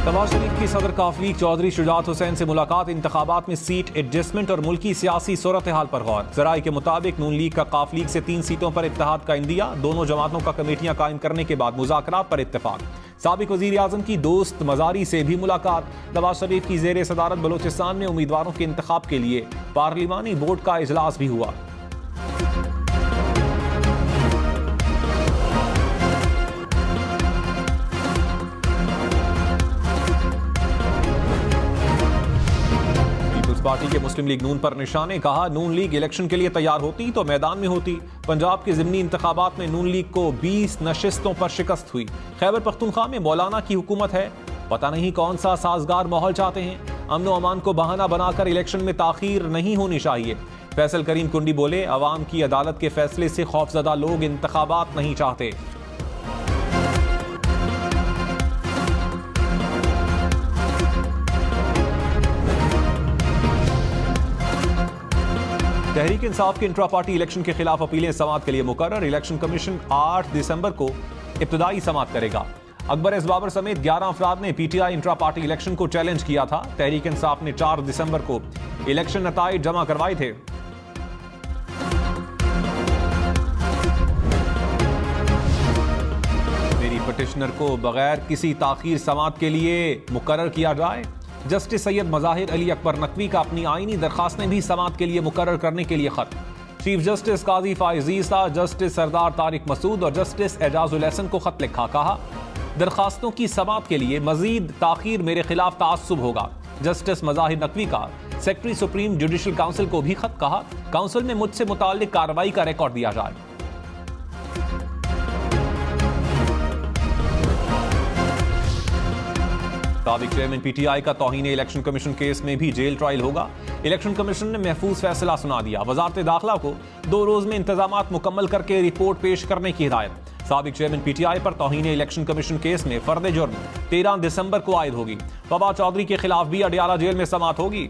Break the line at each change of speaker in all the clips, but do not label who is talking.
नवाज शरीफ की सदर काफलीग चौधरी शुजात हुसैन से मुलाकात, इंतखाबात में सीट एडजस्टमेंट और मुल्की सियासी सूरत हाल पर गौर। जराये के मुताबिक नून लीग का काफलीग से 3 सीटों पर इत्तेहाद का इंदिया, दोनों जमातों का कमेटियां कायम करने के बाद मुज़ाकरात पर इत्तेफाक। साबिक वज़ीर आज़म की दोस्त मज़ारी से भी मुलाकात। नवाज शरीफ की ज़ेर सदारत बलोचिस्तान में उम्मीदवारों के इंतखाब के लिए पार्लिमानी बोर्ड का इजलास भी हुआ। पार्टी के मुस्लिम लीग नून पर निशाने, कहा नून लीग इलेक्शन के लिए तैयार होती तो मैदान में होती। पंजाब के ज़िमनी इंतखाबात में नून लीग को 20 नशिस्तों पर शिकस्त हुई। खैबर पख्तूनख्वा में मौलाना की हुकूमत है, पता नहीं कौन सा साजगार माहौल चाहते हैं। अमन व अमान को बहाना बनाकर इलेक्शन में ताखीर नहीं होनी चाहिए। फैसल करीम कुंडी बोले, अवाम की अदालत के फैसले से खौफजदा लोग इंतखाबात नहीं चाहते। तहरीक इंसाफ के इंट्रा पार्टी इलेक्शन के खिलाफ अपीलें समाअत के लिए मुकर्रर। इलेक्शन कमीशन 8 दिसंबर को इब्तदाई समाअत करेगा। अकबर एस बाबर समेत 11 अफराद ने पीटीआई इंट्रा पार्टी इलेक्शन को चैलेंज किया था। तहरीक इंसाफ ने 4 दिसंबर को इलेक्शन नताइज जमा करवाए थे। मेरी पिटिशनर को बगैर किसी ताखीर समाअत के लिए मुकर्रर किया जाए। जस्टिस सैयद मज़ाहिर अली अकबर नकवी का अपनी आईनी दरखास्तें भी समाअत के लिए मुकर्रर करने के लिए खत। चीफ जस्टिस काजी फाइज ईसा, जस्टिस सरदार तारिक मसूद और जस्टिस एजाजुल एहसन को खत लिखा। कहा दरखास्तों की समाअत के लिए मजीद ताखीर मेरे खिलाफ तासुब होगा। जस्टिस मज़ाहिर नकवी का सेक्रेटरी सुप्रीम जुडिशल काउंसिल को भी खत। कहा काउंसिल में मुझसे मुताल्लिक कार्रवाई का रिकॉर्ड दिया जाए। साबिक चेयरमैन पीटीआई का तौहीन इलेक्शन कमीशन केस में भी जेल ट्रायल होगा। इलेक्शन कमीशन ने महफूज फैसला सुना दिया। वजारत दाखिला को 2 रोज में इंतजामात मुकम्मल करके रिपोर्ट पेश करने की हिदायत। साबिक चेयरमैन पीटीआई पर तौहीन इलेक्शन कमीशन केस में फर्द जुर्म 13 दिसंबर को आयद होगी। फवाद चौधरी के खिलाफ भी अडियाला जेल में समाअत होगी।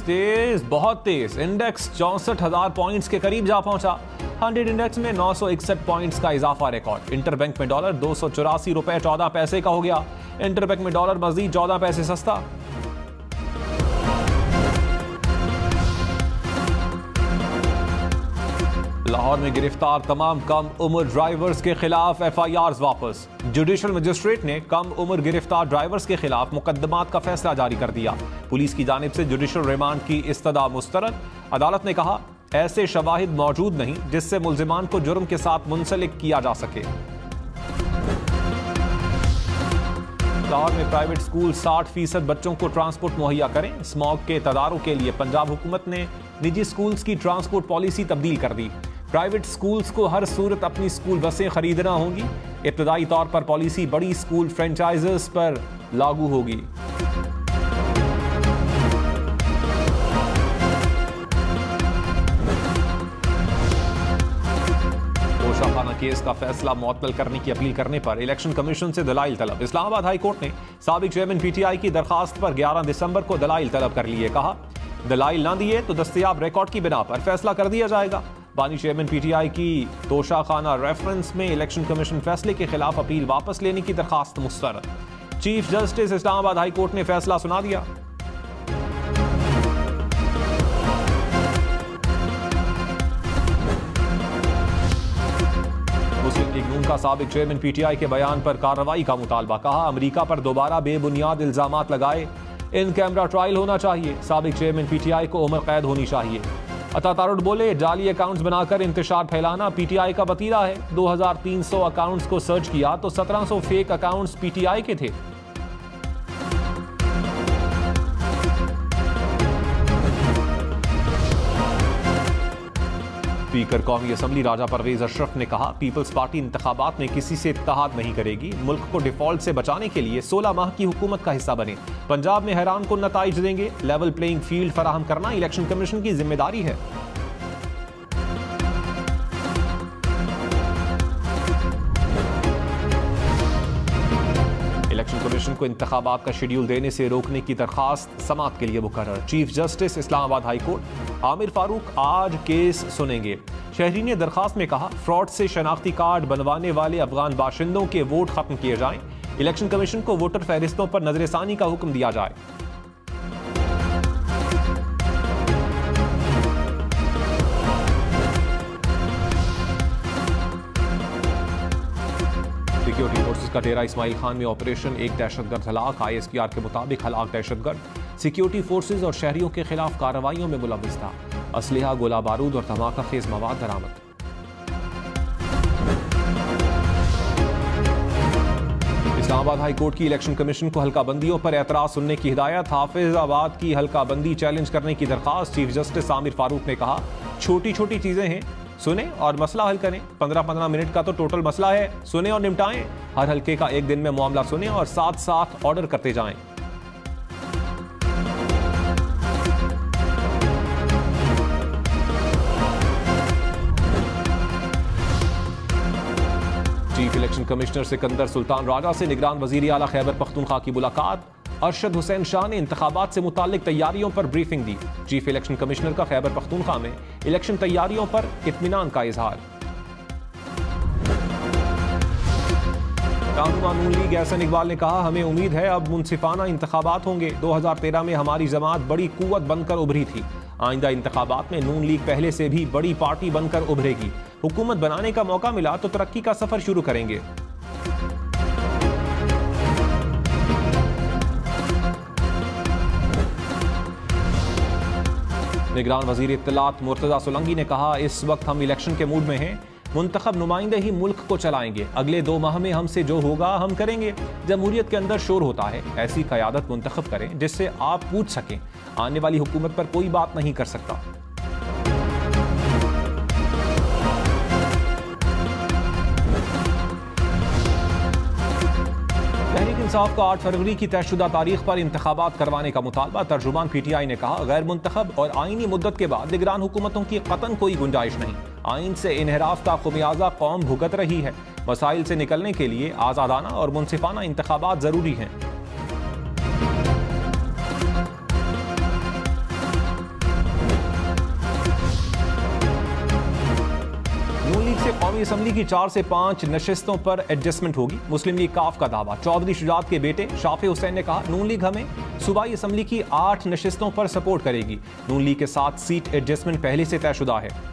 तेज बहुत तेज। इंडेक्स 64,000 पॉइंट्स के करीब जा पहुंचा। 100 इंडेक्स में 961 पॉइंट्स का इजाफा रिकॉर्ड। इंटरबैंक में डॉलर 284 रुपए 14 पैसे का हो गया। इंटरबैंक में डॉलर मजीद 14 पैसे सस्ता। लाहौर में गिरफ्तार तमाम कम उम्र ड्राइवर्स के खिलाफ FIRs वापस। जुडिशल मजिस्ट्रेट ने कम उम्र गिरफ्तार ड्राइवर्स के खिलाफ मुकदमात का फैसला जारी कर दिया। पुलिस की जानिब से जुडिशल रिमांड की इस्तदा मुस्तरद। अदालत ने कहा ऐसे शवाहिद मौजूद नहीं जिससे मुल्जिमान को जुर्म के साथ मुंसलिक किया जा सके। लाहौर में प्राइवेट स्कूल 60% बच्चों को ट्रांसपोर्ट मुहैया करें। स्मॉग के तदारुक के लिए पंजाब हुकूमत ने निजी स्कूल्स की ट्रांसपोर्ट पॉलिसी तब्दील कर दी। प्राइवेट स्कूल्स को हर सूरत अपनी स्कूल बसें खरीदना होंगी। इब्तदाई तौर पर पॉलिसी बड़ी स्कूल फ्रेंचाइजर्स पर लागू होगी। तोशाखाना केस का फैसला मुअत्तल करने की अपील करने पर इलेक्शन कमीशन से दलाइल तलब। इस्लामाबाद हाई कोर्ट ने साबिक चेयरमैन पीटीआई की दरखास्त पर 11 दिसंबर को दलाइल तलब कर लिए। कहा दलाइल ना दिए तो दस्तयाब रिकॉर्ड की बिना पर फैसला कर दिया जाएगा। बानी चेयरमैन पीटीआई की तोशाखाना रेफरेंस में इलेक्शन कमीशन फैसले के खिलाफ अपील वापस लेने की दरखास्त मुस्तरद। Chief justice Islamabad high court ने फैसला सुना दिया। मुस्लिम लीग नून का साबिक चेयरमैन पीटीआई के बयान पर कार्रवाई का मुतालबा। कहा अमेरिका पर दोबारा बेबुनियाद इल्जामात लगाए, इन कैमरा ट्रायल होना चाहिए। साबिक चेयरमैन पीटीआई को उम्र कैद होनी चाहिए। अता तारुड बोले जाली अकाउंट्स बनाकर इंतशार फैलाना पीटीआई का वतीरा है। 2300 अकाउंट्स को सर्च किया तो 1700 फेक अकाउंट्स पीटीआई के थे। स्पीकर कौमी असम्बली राजा परवेज अशरफ ने कहा पीपल्स पार्टी इंतखाबात में किसी से इत्तेहाद नहीं करेगी। मुल्क को डिफॉल्ट से बचाने के लिए 16 माह की हुकूमत का हिस्सा बने। पंजाब में हैरान कुन नताइज देंगे। लेवल प्लेइंग फील्ड फराहम करना इलेक्शन कमीशन की जिम्मेदारी है। इलेक्शन कमीशन को इंतखाबात का शेड्यूल देने से रोकने की दरखास्त समाअत के लिए मुकर्रर। Chief justice Islamabad high court Aamir Farooq आज केस सुनेंगे। शहरी ने दरखास्त में कहा, फ्रॉड से शनाख्ती कार्ड बनवाने वाले अफगान बाशिंदों के वोट खत्म किए जाएं। इलेक्शन कमीशन को वोटर फहरिस्तों पर नजरसानी का हुक्म दिया जाए। सिक्योरिटी फोर्सेस का डेरा इस्माइल खान में ऑपरेशन, एक दहशतगर्द हलाक। ISPR के मुताबिक हलाक दहशतगर्द सिक्योरिटी फोर्सेस और शहरियों के खिलाफ कार्रवाइयों में मुलव्विस था। असलहा, गोला बारूद और धमाका खेज मवाद बरामद। इस्लामाबाद हाई कोर्ट की इलेक्शन कमीशन को हल्का बंदियों पर एतराज सुनने की हिदायत। हाफिजाबाद की हल्का बंदी चैलेंज करने की दरखास्त। चीफ जस्टिस आमिर फारूक ने कहा, छोटी छोटी चीजें हैं, सुने और मसला हल करें। 15-15 मिनट का तो टोटल मसला है, सुने और निपटाएं। हर हल्के का एक दिन में मामला सुने और साथ साथ ऑर्डर करते जाएं। Chief election commissioner Sikandar Sultan Raja से निगरान वजीर आला खैबर पख्तूनख्वा की मुलाकात। अरशद हुसैन शाह ने इंतखाबात से मुताल्लिक तैयारियों पर ब्रीफिंग दी। चीफ इलेक्शन कमिश्नर का खैबर पख्तूनख्वा में इलेक्शन तैयारियों पर इत्मीनान का इजहार। रहनुमा नून लीग एहसन इकबाल ने कहा, हमें उम्मीद है अब मुनसिफाना इंतखाबात होंगे। 2013 में हमारी जमात बड़ी कुव्वत बनकर उभरी थी। आइंदा इंतखाबात में नून लीग पहले से भी बड़ी पार्टी बनकर उभरेगी। हुकूमत बनाने का मौका मिला तो तरक्की का सफर शुरू करेंगे। निगरान वजीर इत्तलात मुर्तजा सोलंकी ने कहा, इस वक्त हम इलेक्शन के मूड में हैं। मुंतखब नुमाइंदे ही मुल्क को चलाएंगे। अगले 2 माह में हमसे जो होगा हम करेंगे। जमहूरियत के अंदर शोर होता है, ऐसी क़यादत मुंतखब करें जिससे आप पूछ सकें। आने वाली हुकूमत पर कोई बात नहीं कर सकता। तहरीक इंसाफ का 8 फरवरी की तयशुदा तारीख पर इंतखाबात करवाने का मुतालबा। तर्जुमान PTI ने कहा, गैर मुंतखब और आईनी मुद्दत के बाद निगरान हुकूमतों की कतन कोई गुंजाइश नहीं। आइन से इन्हराफ का खुमियाजा कौम भुगत रही है। मसाइल से निकलने के लिए आज़ादाना और मुनसिफाना इंतखाबात जरूरी हैं। नून लीग से कौमी असम्बली की 4 से 5 नशिस्तों पर एडजस्टमेंट होगी। मुस्लिम लीग काफ का दावा। चौधरी शुजात के बेटे शाफी हुसैन ने कहा, नून लीग हमें सूबाई असम्बली की 8 नशिस्तों पर सपोर्ट करेगी। नून लीग के साथ सीट एडजस्टमेंट पहले से तयशुदा है।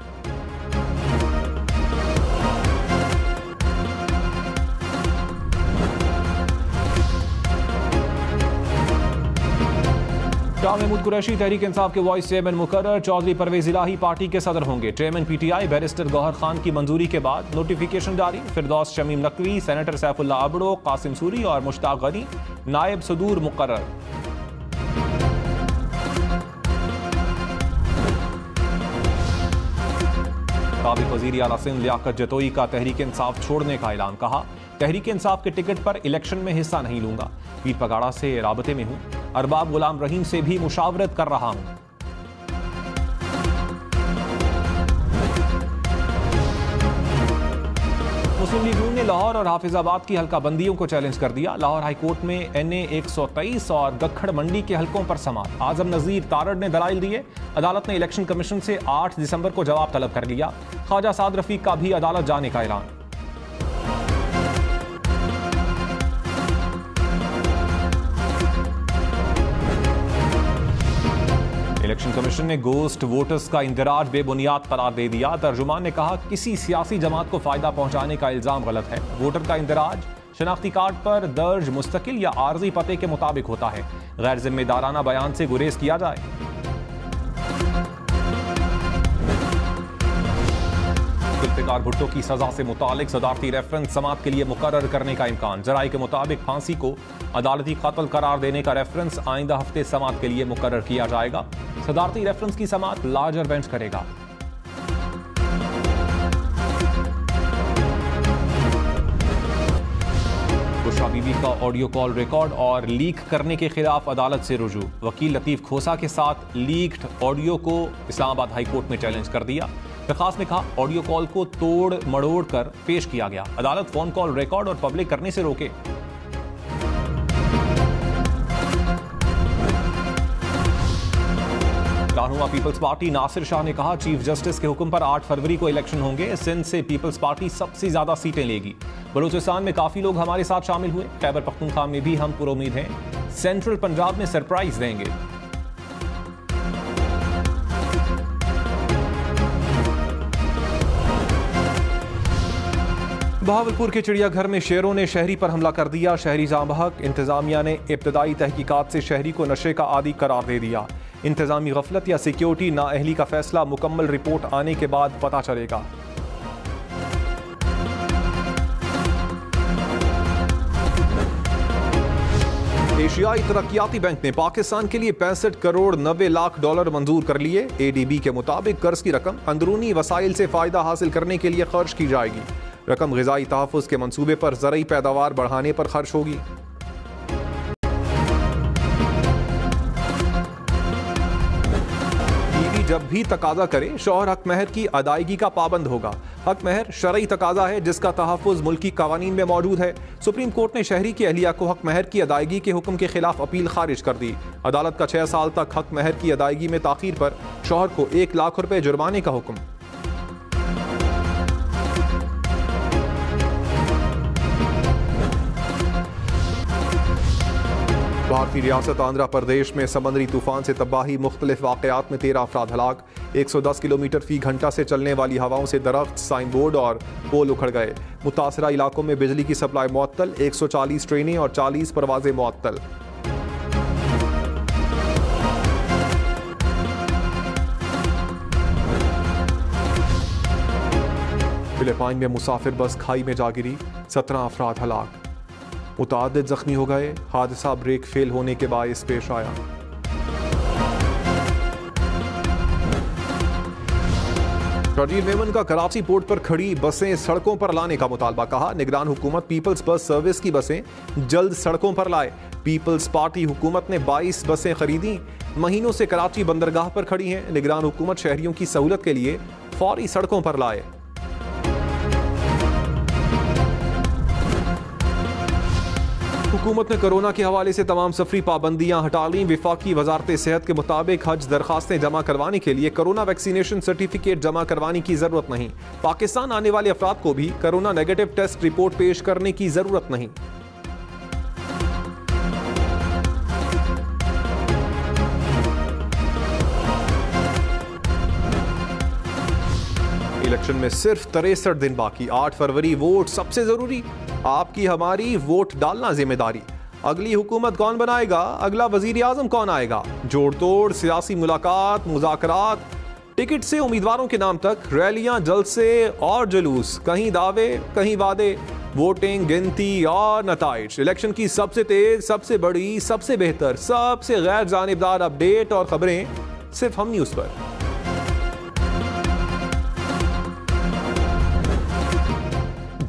शाह महमूद कुरैशी तहरीक इंसाफ के वाइस चेयरमैन मुकर्रर। चौधरी परवेज इलाही पार्टी के सदर होंगे। Chairman PTI barrister Gohar Khan की मंजूरी के बाद नोटिफिकेशन जारी। फिरदौस शमीम नकवी, सेनेटर सैफुल्ला अबड़ो, कासिम सूरी और मुश्ताक गनी नायब सदूर मुकर्रर। साबिक वजीर आला सिंध लियाकत जतोई का तहरीक इंसाफ छोड़ने का ऐलान। कहा, तहरीक इंसाफ के टिकट पर इलेक्शन में हिस्सा नहीं लूंगा। पीर पगाड़ा से राबते में हूं। अरबाब गुलाम रहीम से भी मुशावरत कर रहा हूं। मुस्लिम लीग नून ने लाहौर और हाफिजाबाद की हल्का बंदियों को चैलेंज कर दिया। लाहौर हाई कोर्ट में NA 123 और गखड़ मंडी के हलकों पर समाअत। आजम नजीर तारड़ ने दलाइल दिए। अदालत ने इलेक्शन कमीशन से 8 दिसंबर को जवाब तलब कर लिया। ख्वाजा साद रफीक का भी अदालत जाने का ऐलान। इलेक्शन कमीशन ने गोस्ट वोटर्स का इंदराज बेबुनियाद करार दे दिया। तर्जुमान ने कहा, किसी सियासी जमात को फायदा पहुंचाने का इल्जाम गलत है। वोटर का इंदराज शनाख्ती कार्ड पर दर्ज मुस्तकिल या आर्जी पते के मुताबिक होता है। गैर जिम्मेदाराना बयान से गुरेज किया जाए। जुल्फिकार भुट्टो की सजा से मुतालिक सदारती रेफरेंस समाअत के लिए मुकर्रर करने का इम्कान। जराये के मुताबिक फांसी को अदालती कत्ल करार देने का रेफरेंस आइंदा हफ्ते समाअत के लिए मुकर्रर किया जाएगा। सदारती रेफरेंस की समाअत लार्जर बेंच करेगा। बुशरा बीबी का ऑडियो कॉल रिकॉर्ड और लीक करने के खिलाफ अदालत से रुजू। वकील लतीफ खोसा के साथ लीक्ड ऑडियो को इस्लामाबाद हाई कोर्ट में चैलेंज कर दिया। दरखास्त में कहा, ऑडियो कॉल को तोड़ मड़ोड़ कर पेश किया गया। अदालत फोन कॉल रिकॉर्ड और पब्लिक करने से रोके। रहनुमा पीपल्स पार्टी नासिर शाह ने कहा, चीफ जस्टिस के हुक्म पर 8 फरवरी को इलेक्शन होंगे। सिंध से पीपल्स पार्टी सबसे ज्यादा सीटें लेगी। बलूचिस्तान में काफी लोग हमारे साथ शामिल हुए। खैबर पख्तूनख्वा में भी हम पुरुमीद हैं। सेंट्रल पंजाब में सरप्राइज देंगे। बहावलपुर के चिड़ियाघर में शेरों ने शहरी पर हमला कर दिया। शहरी जांबहक। इंतजामिया ने इब्तदाई तहकीकात से शहरी को नशे का आदी करार दे दिया। इंतजामी गफलत या सिक्योरिटी नाअहली का फैसला मुकम्मल रिपोर्ट आने के बाद पता चलेगा। एशियाई तरक्याती बैंक ने पाकिस्तान के लिए 65 करोड़ 90 लाख डॉलर मंजूर कर लिए। एडीबी के मुताबिक कर्ज की रकम अंदरूनी वसाइल से फायदा हासिल करने के लिए खर्च की जाएगी। रकम ग़िज़ाई तहफ़्फ़ुज़ के मंसूबे पर ज़रई पैदावार बढ़ाने पर खर्च होगी। बीवी जब भी तकाजा करे, शौहर हक महर की अदायगी का पाबंद होगा। हक महर शरई तकाजा है जिसका तहफ़्फ़ुज़ मुल्की क़वानीन में मौजूद है। सुप्रीम कोर्ट ने शहरी की अहलिया को हक महर की अदायगी के हुक्म के खिलाफ अपील खारिज कर दी। अदालत का 6 साल तक हक महर की अदायगी में ताख़ीर पर शौहर को 1 लाख रुपए जुर्माने का हुक्म। भारतीय रियासत आंध्र प्रदेश में समंदरी तूफान से तबाही। मुख्तलिफ वाक़यात में 13 अफराद हलाक। 110 किलोमीटर फी घंटा से चलने वाली हवाओं से दरख्त, साइन बोर्ड और पोल उखड़ गए। मुतासरा इलाकों में बिजली की सप्लाई मुअत्तल। 140 ट्रेनें और 40 परवाजें मुअत्तल। फिलिपाइन में मुसाफिर बस खाई में जा गिरी। 17 अफराद हलाक। मुतादिद जख्मी हो गए। हादसा ब्रेक फेल होने के बायस पेश आया। राजीव मेमन का कराची पोर्ट पर खड़ी बसें सड़कों पर लाने का मुतालबा। कहा, निगरान हुकूमत पीपल्स बस सर्विस की बसें जल्द सड़कों पर लाए। पीपल्स पार्टी हुकूमत ने 22 बसें खरीदी। महीनों से कराची बंदरगाह पर खड़ी हैं। निगरान हुकूमत शहरियों की सहूलत के लिए फौरी सड़कों पर लाए। हुकूमत ने कोरोना के हवाले से तमाम सफरी पाबंदियां हटा ली। विफाकी वजारत सेहत के मुताबिक हज दरखास्तें जमा करवाने के लिए कोरोना वैक्सीनेशन सर्टिफिकेट जमा करवाने की जरूरत नहीं। पाकिस्तान आने वाले अफराद को भी कोरोना नेगेटिव टेस्ट रिपोर्ट पेश करने की जरूरत नहीं। इलेक्शन में सिर्फ 63 दिन बाकी। 8 फरवरी वोट सबसे जरूरी। आपकी हमारी वोट डालना जिम्मेदारी। अगली हुकूमत कौन बनाएगा, अगला वजीर आजम कौन आएगा, जोड़ तोड़ सियासी मुलाकात, मुज़ाकरात, टिकट से उम्मीदवारों के नाम तक, रैलियां, जलसे और जुलूस, कहीं दावे कहीं वादे, वोटिंग, गिनती और नताइज। इलेक्शन की सबसे तेज, सबसे बड़ी, सबसे बेहतर, सबसे गैर जानिबदार अपडेट और खबरें सिर्फ हम न्यूज़ पर।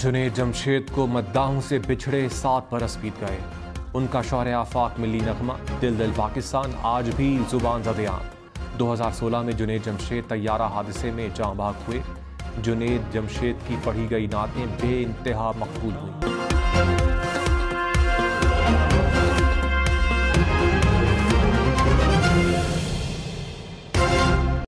जुनैद जमशेद को मद्दाहों से बिछड़े 7 बरस बीत गए। उनका शौहरे आफाक मिली नगमा दिल दिल पाकिस्तान आज भी जुबान ज़द-ए-आम। 2016 में जुनैद जमशेद तैयारा हादसे में जाँ बहक हुए। जुनैद जमशेद की पढ़ी गई नातें बेइंतहा मकबूल हुई।